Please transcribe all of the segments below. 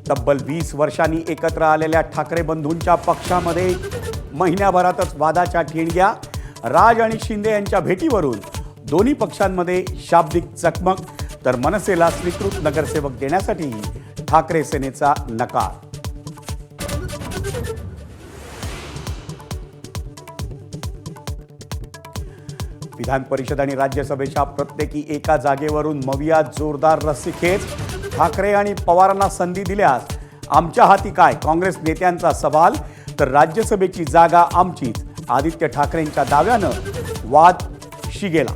तब्बल 20 वर्षांनी एकत्र आलेल्या ठाकरे बंधूंच्या पक्षामध्ये महिन्याभरातच वादाच्या ठिणग्या. राज आणि शिंदे यांच्या भेटीवरून दोन्ही पक्षांमध्ये शाब्दिक चकमक, तर मनसेला स्वीकृत नगरसेवक देण्यासाठी ठाकरे सेनेचा नकार. विधान परिषद आणि राज्यसभेच्या प्रत्येकी एका जागेवरून मवियात जोरदार रस्सीखेच. ठाकरे आणि पवारांना संधी दिल्यास आमच्या हाती काय, काँग्रेस नेत्यांचा सवाल. तर राज्यसभेची जागा आमचीच, आदित्य ठाकरेंच्या दाव्यानं वाद शिगेला.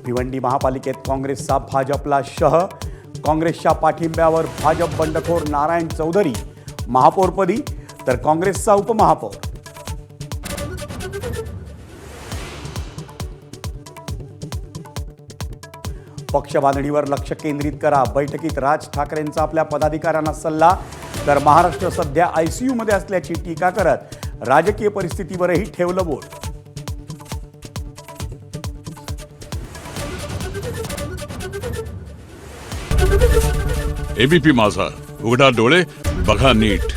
भिवंडी महापालिकेत काँग्रेसचा भाजपला शह. काँग्रेसच्या पाठिंब्यावर भाजप बंडखोर नारायण चौधरी महापौरपदी, तर काँग्रेसचा उपमहापौर. पक्ष बांधणीवर लक्ष केंद्रित करा. बैठकीत राज ठाकरेंचा आपल्या पदाधिकाऱ्यांना सल्ला. तर महाराष्ट्र सध्या ICU मध्ये असल्याची टीका करत राजकीय परिस्थितीवरही ठेवलं बोट. ABP माझा, उघडा डोळे बघा नीट.